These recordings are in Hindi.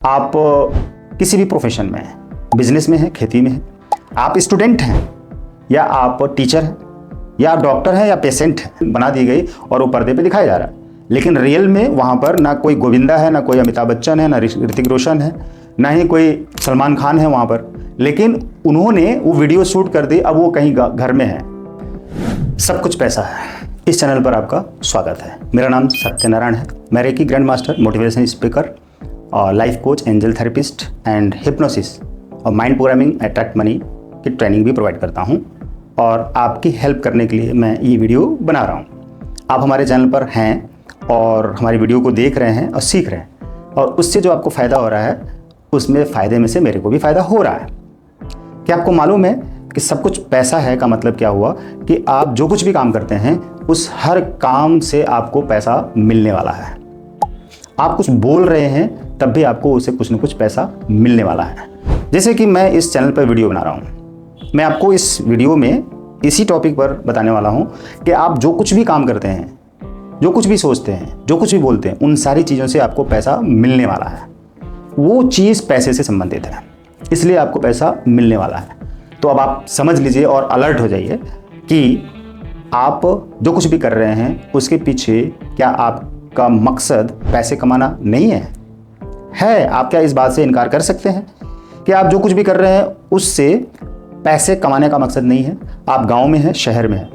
आप किसी भी प्रोफेशन में हैं, बिजनेस में हैं, खेती में हैं, आप स्टूडेंट हैं या आप टीचर हैं या आप डॉक्टर हैं या पेशेंट हैं, बना दी गई और वो पर्दे पे दिखाया जा रहा है। लेकिन रियल में वहाँ पर ना कोई गोविंदा है, ना कोई अमिताभ बच्चन है, ना ऋतिक रोशन है, ना ही कोई सलमान खान है वहाँ पर। लेकिन उन्होंने वो वीडियो शूट कर दी, अब वो कहीं घर में है। सब कुछ पैसा है। इस चैनल पर आपका स्वागत है। मेरा नाम सत्यनारायण है। मैं reiki grand master, motivation speaker और life coach, angel therapist and hypnosis और माइंड प्रोग्रामिंग अट्रैक्ट मनी की ट्रेनिंग भी प्रोवाइड करता हूं। और आपकी हेल्प करने के लिए मैं ये वीडियो बना रहा हूं। आप हमारे चैनल पर हैं और हमारी वीडियो को देख रहे हैं और सीख रहे हैं, और उससे जो आपको फ़ायदा हो रहा है उसमें फ़ायदे में से मेरे को भी फ़ायदा हो रहा है। क्या आपको मालूम है कि सब कुछ पैसा है का मतलब क्या हुआ? कि आप जो कुछ भी काम करते हैं उस हर काम से आपको पैसा मिलने वाला है। आप कुछ बोल रहे हैं तब भी आपको उससे कुछ न कुछ पैसा मिलने वाला है। जैसे कि मैं इस चैनल पर वीडियो बना रहा हूँ, मैं आपको इस वीडियो में इसी टॉपिक पर बताने वाला हूँ कि आप जो कुछ भी काम करते हैं, जो कुछ भी सोचते हैं, जो कुछ भी बोलते हैं, उन सारी चीज़ों से आपको पैसा मिलने वाला है। वो चीज़ पैसे से संबंधित है, इसलिए आपको पैसा मिलने वाला है। तो अब आप समझ लीजिए और अलर्ट हो जाइए कि आप जो कुछ भी कर रहे हैं उसके पीछे क्या आपका मकसद पैसे कमाना नहीं है? आप क्या इस बात से इनकार कर सकते हैं कि आप जो कुछ भी कर रहे हैं उससे पैसे कमाने का मकसद नहीं है? आप गांव में हैं, शहर में हैं,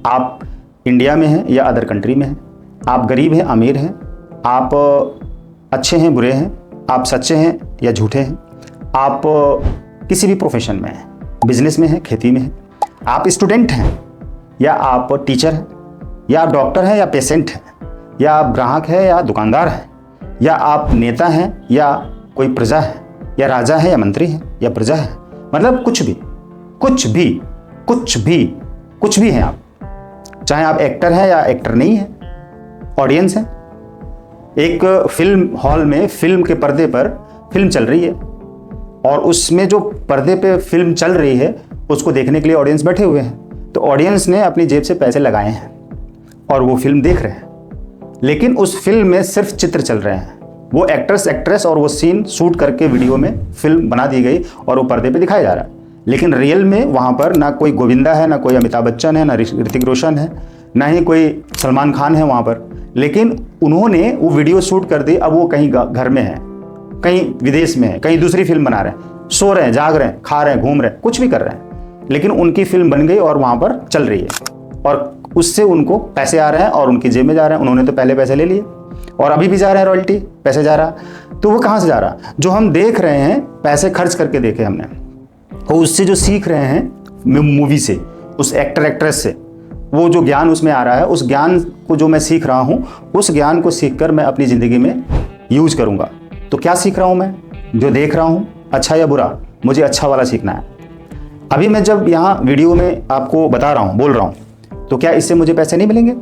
आप इंडिया में हैं या अदर कंट्री में हैं, आप गरीब हैं, अमीर हैं, आप अच्छे हैं, बुरे हैं, आप सच्चे हैं या झूठे हैं, आप किसी भी प्रोफेशन में हैं, बिजनेस में हैं, खेती में हैं, आप स्टूडेंट हैं या आप टीचर हैं या आप डॉक्टर हैं या पेशेंट हैं, या आप ग्राहक हैं या दुकानदार हैं, या आप नेता हैं या कोई प्रजा है, या राजा है या मंत्री है या प्रजा है, मतलब कुछ भी हैं आप। चाहे आप एक्टर हैं या एक्टर नहीं हैं, ऑडियंस हैं। एक फिल्म हॉल में फिल्म के पर्दे पर फिल्म चल रही है और उसमें जो पर्दे पे फिल्म चल रही है उसको देखने के लिए ऑडियंस बैठे हुए हैं। तो ऑडियंस ने अपनी जेब से पैसे लगाए हैं और वो फिल्म देख रहे हैं। लेकिन उस फिल्म में सिर्फ चित्र चल रहे हैं, वो एक्ट्रेस और वो सीन शूट करके वीडियो में फिल्म बना दी गई और वो पर्दे पे दिखाया जा रहा है। लेकिन रियल में वहाँ पर ना कोई गोविंदा है, ना कोई अमिताभ बच्चन है, ना ऋतिक रोशन है, ना ही कोई सलमान खान है वहाँ पर। लेकिन उन्होंने वो वीडियो शूट कर दी, अब वो कहीं घर में है, कहीं विदेश में है, कहीं दूसरी फिल्म बना रहे हैं, सो रहे हैं, जाग रहे हैं, खा रहे हैं, घूम रहे हैं, कुछ भी कर रहे हैं, लेकिन उनकी फिल्म बन गई और वहाँ पर चल रही है और उससे उनको पैसे आ रहे हैं और उनकी जेब में जा रहे हैं। उन्होंने तो पहले पैसे ले लिए और अभी भी जा रहे हैं, रॉयल्टी पैसे जा रहा। तो वो कहाँ से जा रहा? जो हम देख रहे हैं, पैसे खर्च करके देखे हमने, और उससे जो सीख रहे हैं मूवी से, उस एक्टर एक्ट्रेस से, वो जो ज्ञान उसमें आ रहा है, उस ज्ञान को जो मैं सीख रहा हूँ, उस ज्ञान को सीख कर मैं अपनी ज़िंदगी में यूज करूँगा। तो क्या सीख रहा हूँ मैं? जो देख रहा हूँ, अच्छा या बुरा, मुझे अच्छा वाला सीखना है। अभी मैं जब यहाँ वीडियो में आपको बता रहा हूँ, बोल रहा हूँ, तो क्या इससे मुझे पैसे नहीं मिलेंगे?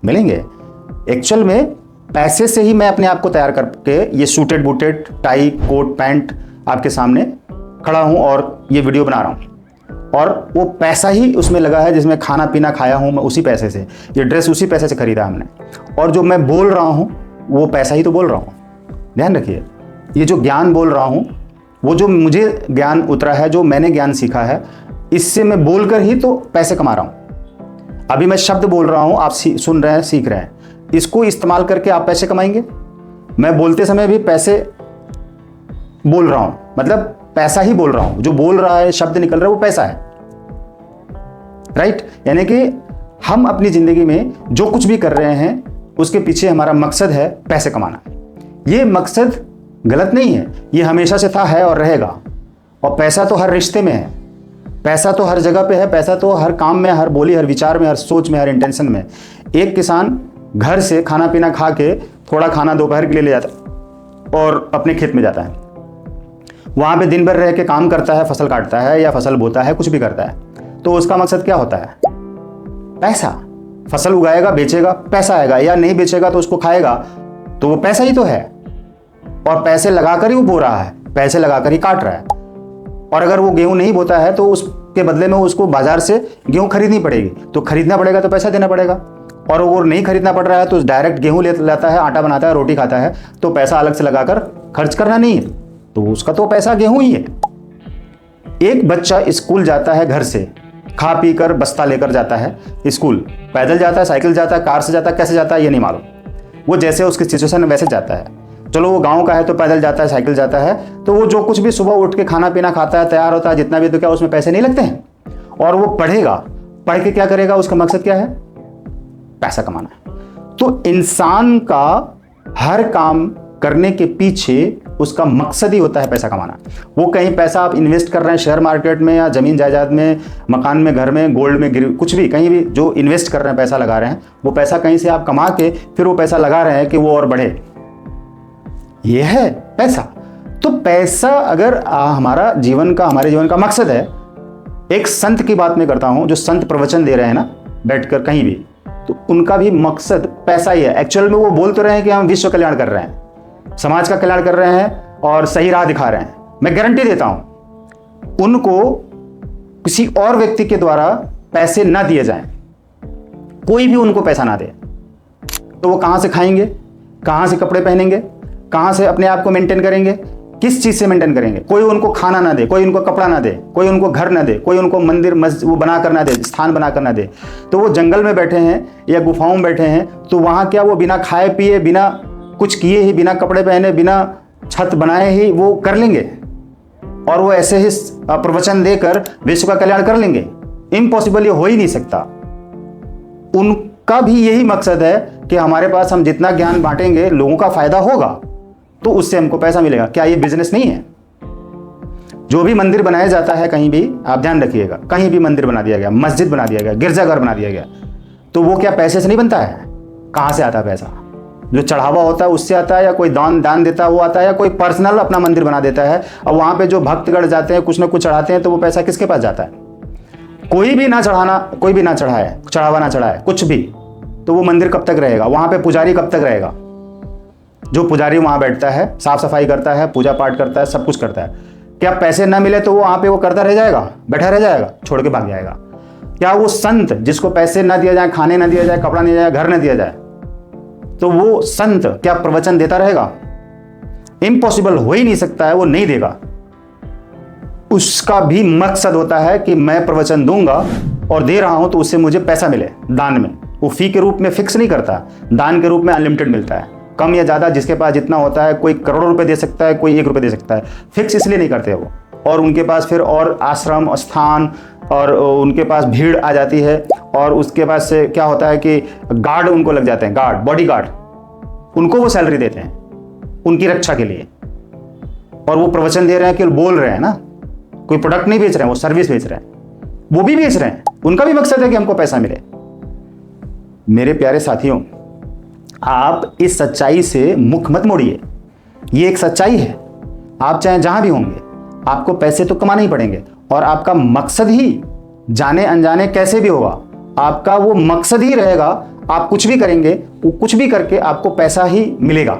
मिलेंगे। एक्चुअल में पैसे से ही मैं अपने आप को तैयार करके ये suited booted tie coat pant आपके सामने खड़ा हूँ और ये वीडियो बना रहा हूँ। और वो पैसा ही उसमें लगा है, जिसमें खाना पीना खाया हूँ मैं उसी पैसे से, ये ड्रेस उसी पैसे से खरीदा हमने, और जो मैं बोल रहा हूँ वो पैसा ही तो बोल रहा हूँ। ध्यान रखिए, ये जो ज्ञान बोल रहा हूँ, वो जो मुझे ज्ञान उतरा है, जो मैंने ज्ञान सीखा है, इससे मैं बोलकर ही तो पैसे कमा रहा हूँ। अभी मैं शब्द बोल रहा हूँ, आप सुन रहे हैं, सीख रहे हैं, इसको इस्तेमाल करके आप पैसे कमाएंगे। मैं बोलते समय भी पैसे बोल रहा हूँ, मतलब पैसा ही बोल रहा हूँ, जो बोल रहा है, शब्द निकल रहा है, वो पैसा है। राइट? यानी कि हम अपनी जिंदगी में जो कुछ भी कर रहे हैं उसके पीछे हमारा मकसद है पैसे कमाना। ये मकसद गलत नहीं है, ये हमेशा से था, है और रहेगा। और पैसा तो हर रिश्ते में है, पैसा तो हर जगह पे है, पैसा तो हर काम में, हर बोली, हर विचार में, हर सोच में, हर इंटेंशन में। एक किसान घर से खाना पीना खा के थोड़ा खाना दोपहर के लिए ले जाता और अपने खेत में जाता है, वहाँ पे दिन भर रह के काम करता है, फसल काटता है या फसल बोता है, कुछ भी करता है। तो उसका मकसद क्या होता है? पैसा। फसल उगाएगा, बेचेगा, पैसा आएगा, या नहीं बेचेगा तो उसको खाएगा, तो वो पैसा ही तो है। और पैसे लगाकर ही वो बो रहा है, पैसे लगाकर ही काट रहा है। और अगर वो गेहूं नहीं बोता है तो उसके बदले में उसको बाजार से गेहूं खरीदनी पड़ेगी, तो खरीदना पड़ेगा तो पैसा देना पड़ेगा। और वो नहीं खरीदना पड़ रहा है तो डायरेक्ट गेहूं ले लाता है, आटा बनाता है, रोटी खाता है, तो पैसा अलग से लगाकर खर्च करना नहीं है, तो उसका तो पैसा गेहूं ही है। एक बच्चा स्कूल जाता है, घर से खा पी कर बस्ता लेकर जाता है स्कूल, पैदल जाता है, साइकिल जाता है, कार से जाता है, कैसे जाता है ये नहीं मालूम, वो जैसे उसकी सिचुएशन वैसे जाता है। चलो वो गांव का है तो पैदल जाता है, साइकिल जाता है, तो वो जो कुछ भी सुबह उठ के खाना पीना खाता है, तैयार होता है, जितना भी, तो क्या उसमें पैसे नहीं लगते हैं? और वो पढ़ेगा, पढ़ के क्या करेगा? उसका मकसद क्या है? पैसा कमाना है। तो इंसान का हर काम करने के पीछे उसका मकसद ही होता है पैसा कमाना। वो कहीं पैसा आप इन्वेस्ट कर रहे हैं शेयर मार्केट में या जमीन जायदाद में, मकान में, घर में, गोल्ड में, गिर कुछ भी, कहीं भी जो इन्वेस्ट कर रहे हैं, पैसा लगा रहे हैं, वो पैसा कहीं से आप कमा के फिर वो पैसा लगा रहे हैं कि वो और बढ़े, ये है पैसा। तो पैसा अगर हमारे जीवन का मकसद है, एक संत की बात मैं करता हूं, जो संत प्रवचन दे रहे हैं ना बैठकर कहीं भी, तो उनका भी मकसद पैसा ही है। एक्चुअल में वो बोल तो रहे हैं कि हम विश्व कल्याण कर रहे हैं, समाज का कल्याण कर रहे हैं और सही राह दिखा रहे हैं। मैं गारंटी देता हूं उनको किसी और व्यक्ति के द्वारा पैसे ना दिए जाएं, कोई भी उनको पैसा ना दे, तो वो कहां से खाएंगे, कहां से कपड़े पहनेंगे, कहां से अपने आप को मेंटेन करेंगे, किस चीज से मेंटेन करेंगे? कोई उनको खाना ना दे, कोई उनको कपड़ा ना दे, कोई उनको घर ना दे, कोई उनको मंदिर मस्जिद वो बना कर ना दे, स्थान बना कर ना दे, तो वो जंगल में बैठे हैं या गुफाओं में बैठे हैं, तो वहां क्या वो बिना खाए पिए, बिना कुछ किए ही, बिना कपड़े पहने, बिना छत बनाए ही वो कर लेंगे और वो ऐसे ही प्रवचन देकर विश्व का कल्याण कर लेंगे? इम्पॉसिबल, ये हो ही नहीं सकता। उनका भी यही मकसद है कि हमारे पास हम जितना ज्ञान बांटेंगे लोगों का फायदा होगा, तो उससे हमको पैसा मिलेगा। क्या ये बिजनेस नहीं है? जो भी मंदिर बनाया जाता है कहीं भी, आप ध्यान रखिएगा, कहीं भी मंदिर बना दिया गया, मस्जिद बना दिया गया, गिरजाघर बना दिया गया, तो वो क्या पैसे से नहीं बनता है? कहां से आता है पैसा? जो चढ़ावा होता है उससे आता है, या कोई दान देता है वो आता है, या कोई पर्सनल अपना मंदिर बना देता है और वहां पे जो भक्तगण जाते हैं कुछ ना कुछ चढ़ाते हैं, तो वो पैसा किसके पास जाता है? कोई भी ना चढ़ाए, चढ़ावा ना चढ़ाए कुछ भी, तो वो मंदिर कब तक रहेगा? वहां पे पुजारी कब तक रहेगा? जो पुजारी वहां बैठता है, साफ सफाई करता है, पूजा पाठ करता है, सब कुछ करता है, क्या पैसे ना मिले तो वो वहां पे वो करता रह जाएगा, बैठा रह जाएगा, छोड़ के भाग जाएगा? क्या वो संत जिसको पैसे ना दिया जाए, खाने ना दिया जाए, कपड़ा नहीं दिया जाए, घर ना दिया जाए, तो वो संत क्या प्रवचन देता रहेगा? इम्पॉसिबल, हो ही नहीं सकता है, वो नहीं देगा। उसका भी मकसद होता है कि मैं प्रवचन दूंगा और दे रहा हूं तो उससे मुझे पैसा मिले दान में। वो फी के रूप में फिक्स नहीं करता, दान के रूप में अनलिमिटेड मिलता है, कम या ज़्यादा जिसके पास जितना होता है, कोई करोड़ों रुपए दे सकता है, कोई 1 रुपये दे सकता है, फिक्स इसलिए नहीं करते वो। और उनके पास फिर और आश्रम स्थान और उनके पास भीड़ आ जाती है, और उसके पास से क्या होता है कि गार्ड उनको लग जाते हैं, गार्ड, बॉडी गार्ड, उनको वो सैलरी देते हैं उनकी रक्षा के लिए। और वो प्रवचन दे रहे हैं कि बोल रहे हैं ना, कोई प्रोडक्ट नहीं बेच रहे हैं, वो सर्विस बेच रहे हैं, वो भी बेच रहे हैं, उनका भी मकसद है कि हमको पैसा मिले। मेरे प्यारे साथियों, आप इस सच्चाई से मुख मत मोड़िए, ये एक सच्चाई है। आप चाहे जहां भी होंगे, आपको पैसे तो कमाने ही पड़ेंगे, और आपका मकसद ही जाने अनजाने कैसे भी होगा, आपका वो मकसद ही रहेगा। आप कुछ भी करेंगे, वो कुछ भी करके आपको पैसा ही मिलेगा।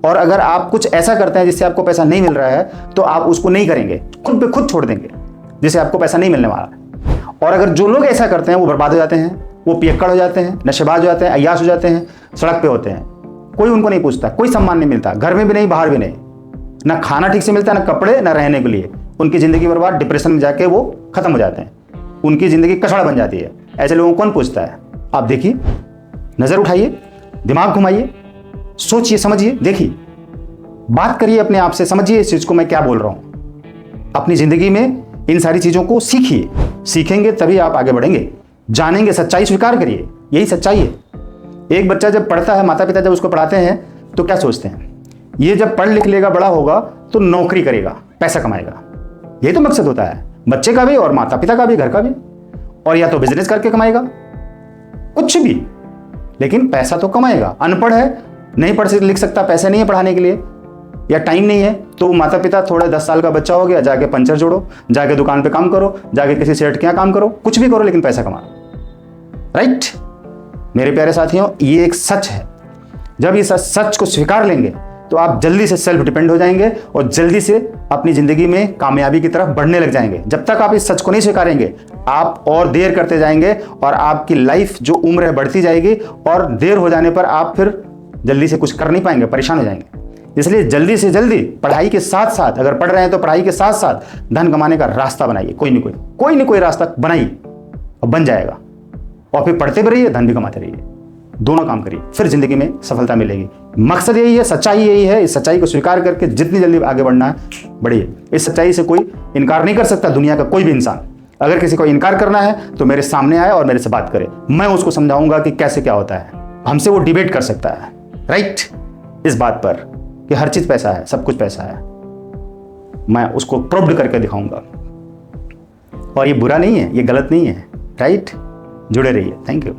और अगर आप कुछ ऐसा करते हैं जिससे आपको पैसा नहीं मिल रहा है, तो आप उसको नहीं करेंगे, खुद पे खुद छोड़ देंगे जिससे आपको पैसा नहीं मिलने वाला है। और अगर जो लोग ऐसा करते हैं वो बर्बाद हो जाते हैं, वो पियक्कड़ हो जाते हैं, नशेबाज हो जाते हैं, अय्याश हो जाते हैं, सड़क पे होते हैं, कोई उनको नहीं पूछता, कोई सम्मान नहीं मिलता, घर में भी नहीं, बाहर भी नहीं, ना खाना ठीक से मिलता, ना कपड़े, ना रहने के लिए। उनकी ज़िंदगी बर्बाद, डिप्रेशन में जाके वो खत्म हो जाते हैं, उनकी ज़िंदगी कचड़ा बन जाती है। ऐसे लोगों को कौन पूछता है? आप देखिए, नज़र उठाइए, दिमाग घुमाइए, सोचिए, समझिए, देखिए, बात करिए अपने आप से, समझिए इस चीज़ को मैं क्या बोल रहा हूँ। अपनी ज़िंदगी में इन सारी चीज़ों को सीखिए, सीखेंगे तभी आप आगे बढ़ेंगे, जानेंगे, सच्चाई स्वीकार करिए, यही सच्चाई है। एक बच्चा जब पढ़ता है, माता पिता जब उसको पढ़ाते हैं तो क्या सोचते हैं? ये जब पढ़ लिख लेगा, बड़ा होगा तो नौकरी करेगा, पैसा कमाएगा, यही तो मकसद होता है बच्चे का भी और माता पिता का भी, घर का भी। और या तो बिजनेस करके कमाएगा, कुछ भी, लेकिन पैसा तो कमाएगा। अनपढ़ है, नहीं पढ़ लिख सकता, पैसे नहीं है पढ़ाने के लिए, या टाइम नहीं है, तो माता पिता थोड़ा 10 साल का बच्चा हो गया, जाके पंचर जोड़ो, जाके दुकान पे काम करो, जाके किसी सेठ के यहाँ काम करो, कुछ भी करो, लेकिन पैसा कमा। राइट मेरे प्यारे साथियों, ये एक सच है। जब इस सच को स्वीकार लेंगे, तो आप जल्दी से सेल्फ डिपेंड हो जाएंगे और जल्दी से अपनी जिंदगी में कामयाबी की तरफ बढ़ने लग जाएंगे। जब तक आप इस सच को नहीं स्वीकारेंगे, आप और देर करते जाएंगे और आपकी लाइफ जो उम्र है बढ़ती जाएगी और देर हो जाने पर आप फिर जल्दी से कुछ कर नहीं पाएंगे, परेशान हो जाएंगे। इसलिए जल्दी से जल्दी पढ़ाई के साथ साथ, अगर पढ़ रहे हैं तो पढ़ाई के साथ साथ धन कमाने का रास्ता बनाइए। कोई नहीं कोई रास्ता बनाइए और बन जाएगा। और फिर पढ़ते भी रहिए, धन भी कमाते रहिए, दोनों काम करिए, फिर जिंदगी में सफलता मिलेगी। मकसद यही है, सच्चाई यही है। इस सच्चाई को स्वीकार करके जितनी जल्दी आगे बढ़ना है बढ़िए। इस सच्चाई से कोई इनकार नहीं कर सकता, दुनिया का कोई भी इंसान। अगर किसी को इनकार करना है तो मेरे सामने आए और मेरे से बात करे, मैं उसको समझाऊंगा कि कैसे क्या होता है। हमसे वो डिबेट कर सकता है, राइट, इस बात पर कि हर चीज पैसा है, सब कुछ पैसा है। मैं उसको प्रूव्ड करके दिखाऊंगा। और ये बुरा नहीं है, ये गलत नहीं है, राइट। जुड़े रहिए। Thank you.